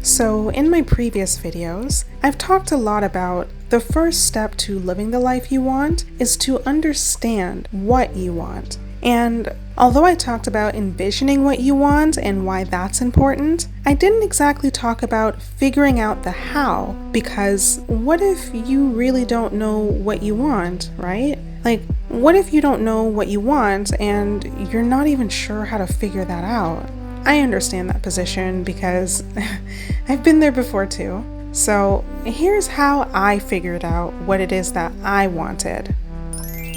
So in my previous videos, I've talked a lot about the first step to living the life you want is to understand what you want. And although I talked about envisioning what you want and why that's important, I didn't exactly talk about figuring out the how, because what if you really don't know what you want, right? Like, what if you don't know what you want and you're not even sure how to figure that out? I understand that position because I've been there before too. So here's how I figured out what it is that I wanted.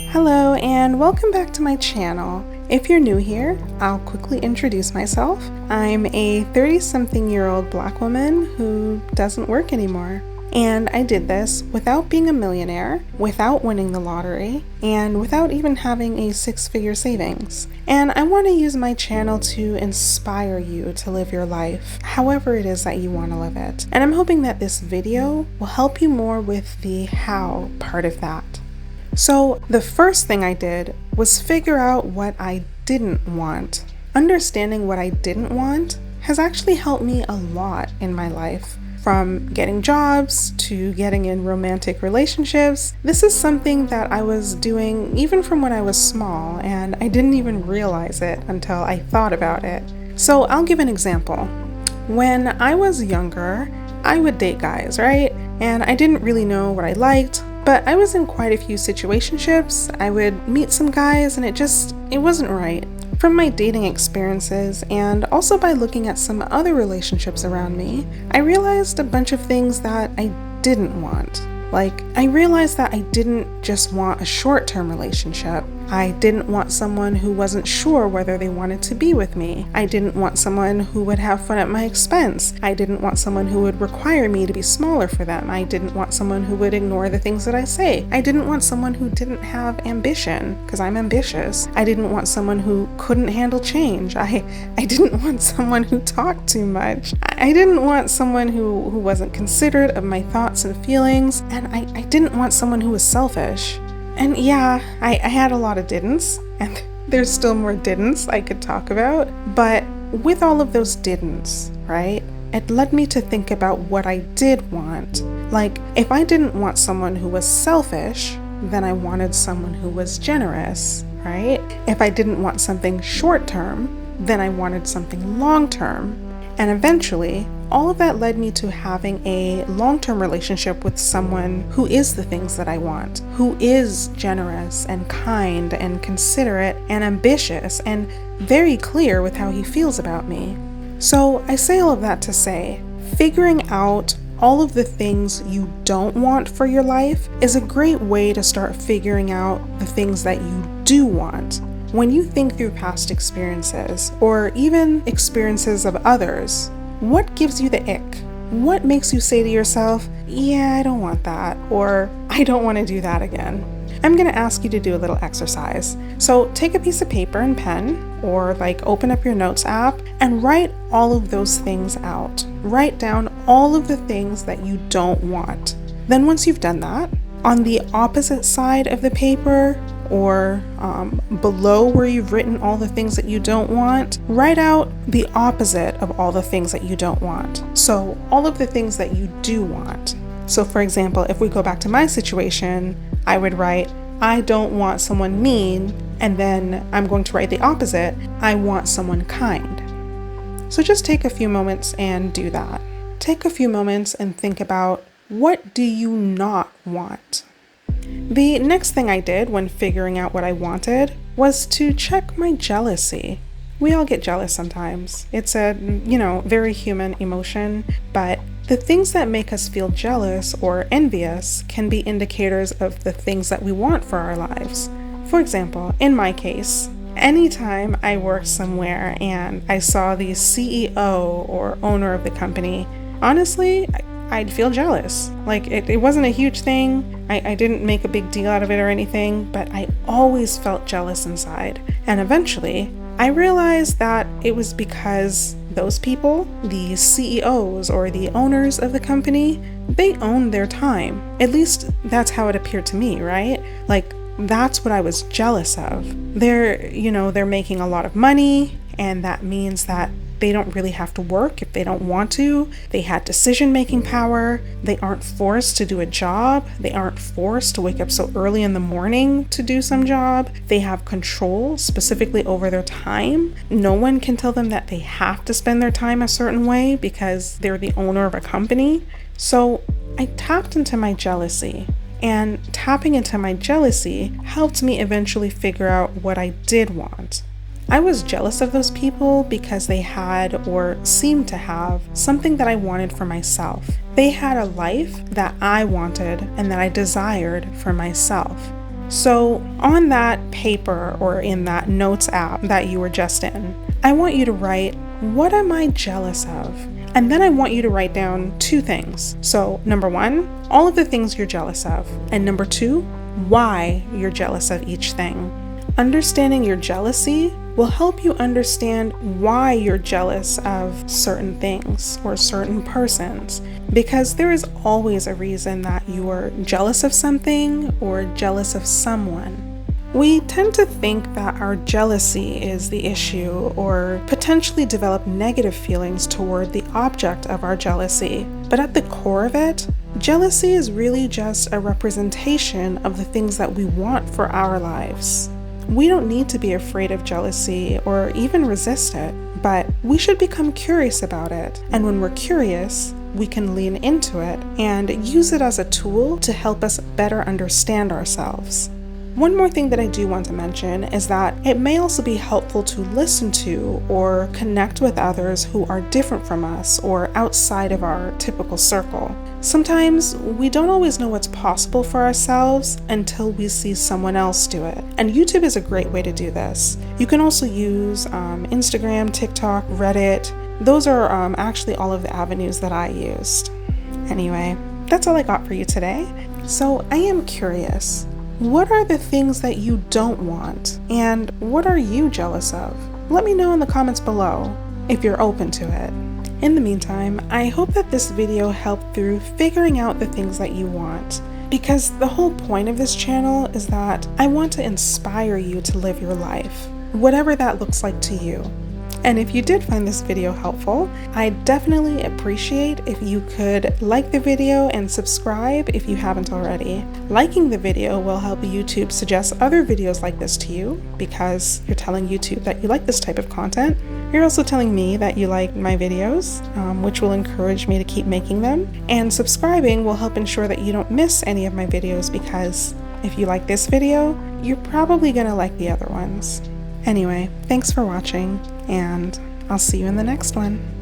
Hello and welcome back to my channel. If you're new here, I'll quickly introduce myself. I'm a 30-something-year-old Black woman who doesn't work anymore. And I did this without being a millionaire, without winning the lottery, and without even having a six-figure savings. And I want to use my channel to inspire you to live your life, however it is that you want to live it. And I'm hoping that this video will help you more with the how part of that. So the first thing I did was figure out what I didn't want. Understanding what I didn't want has actually helped me a lot in my life. From getting jobs to getting in romantic relationships, this is something that I was doing even from when I was small, and I didn't even realize it until I thought about it. So I'll give an example. When I was younger, I would date guys, right? And I didn't really know what I liked, but I was in quite a few situationships. I would meet some guys and it wasn't right. From my dating experiences and also by looking at some other relationships around me, I realized a bunch of things that I didn't want. Like, I realized that I didn't just want a short-term relationship. I didn't want someone who wasn't sure whether they wanted to be with me. I didn't want someone who would have fun at my expense. I didn't want someone who would require me to be smaller for them. I didn't want someone who would ignore the things that I say. I didn't want someone who didn't have ambition, because I'm ambitious. I didn't want someone who couldn't handle change. I didn't want someone who talked too much. I didn't want someone who wasn't considerate of my thoughts and feelings. And I didn't want someone who was selfish. And yeah, I had a lot of didn'ts, and there's still more didn'ts I could talk about. But with all of those didn'ts, right, it led me to think about what I did want. Like, if I didn't want someone who was selfish, then I wanted someone who was generous, right? If I didn't want something short-term, then I wanted something long-term. And eventually, all of that led me to having a long-term relationship with someone who is the things that I want, who is generous and kind and considerate and ambitious and very clear with how he feels about me. So I say all of that to say, figuring out all of the things you don't want for your life is a great way to start figuring out the things that you do want. When you think through past experiences, or even experiences of others, what gives you the ick? What makes you say to yourself, yeah, I don't want that, or I don't want to do that again? I'm going to ask you to do a little exercise. So take a piece of paper and pen, or open up your notes app and write all of those things out. Write down all of the things that you don't want. Then once you've done that, on the opposite side of the paper, or below where you've written all the things that you don't want, write out the opposite of all the things that you don't want. So all of the things that you do want. So for example, if we go back to my situation, I would write, I don't want someone mean, and then I'm going to write the opposite, I want someone kind. So just take a few moments and do that. Take a few moments and think about, what do you not want? The next thing I did when figuring out what I wanted was to check my jealousy. We all get jealous sometimes. It's a, very human emotion, but the things that make us feel jealous or envious can be indicators of the things that we want for our lives. For example, in my case, anytime I worked somewhere and I saw the CEO or owner of the company, honestly, I'd feel jealous. It wasn't a huge thing. I didn't make a big deal out of it or anything, but I always felt jealous inside. And eventually, I realized that it was because those people, the CEOs or the owners of the company, they owned their time. At least that's how it appeared to me, right? That's what I was jealous of. They're making a lot of money, and that means that they don't really have to work if they don't want to. They had decision-making power. They aren't forced to do a job. They aren't forced to wake up so early in the morning to do some job. They have control specifically over their time. No one can tell them that they have to spend their time a certain way because they're the owner of a company. So I tapped into my jealousy. And tapping into my jealousy helped me eventually figure out what I did want. I was jealous of those people because they had or seemed to have something that I wanted for myself. They had a life that I wanted and that I desired for myself. So on that paper or in that notes app that you were just in, I want you to write, what am I jealous of? And then I want you to write down 2 things. So number 1, all of the things you're jealous of. And number 2, why you're jealous of each thing. Understanding your jealousy will help you understand why you're jealous of certain things or certain persons, because there is always a reason that you are jealous of something or jealous of someone. We tend to think that our jealousy is the issue or potentially develop negative feelings toward the object of our jealousy. But at the core of it, jealousy is really just a representation of the things that we want for our lives. We don't need to be afraid of jealousy or even resist it, but we should become curious about it. And when we're curious, we can lean into it and use it as a tool to help us better understand ourselves. One more thing that I do want to mention is that it may also be helpful to listen to or connect with others who are different from us or outside of our typical circle. Sometimes we don't always know what's possible for ourselves until we see someone else do it. And YouTube is a great way to do this. You can also use Instagram, TikTok, Reddit. Those are actually all of the avenues that I used. Anyway, that's all I got for you today. So I am curious. What are the things that you don't want? And what are you jealous of? Let me know in the comments below if you're open to it. In the meantime, I hope that this video helped through figuring out the things that you want, because the whole point of this channel is that I want to inspire you to live your life, whatever that looks like to you. And if you did find this video helpful, I'd definitely appreciate if you could like the video and subscribe if you haven't already. Liking the video will help YouTube suggest other videos like this to you, because you're telling YouTube that you like this type of content. You're also telling me that you like my videos, which will encourage me to keep making them. And subscribing will help ensure that you don't miss any of my videos, because if you like this video, you're probably gonna like the other ones. Anyway, thanks for watching, and I'll see you in the next one.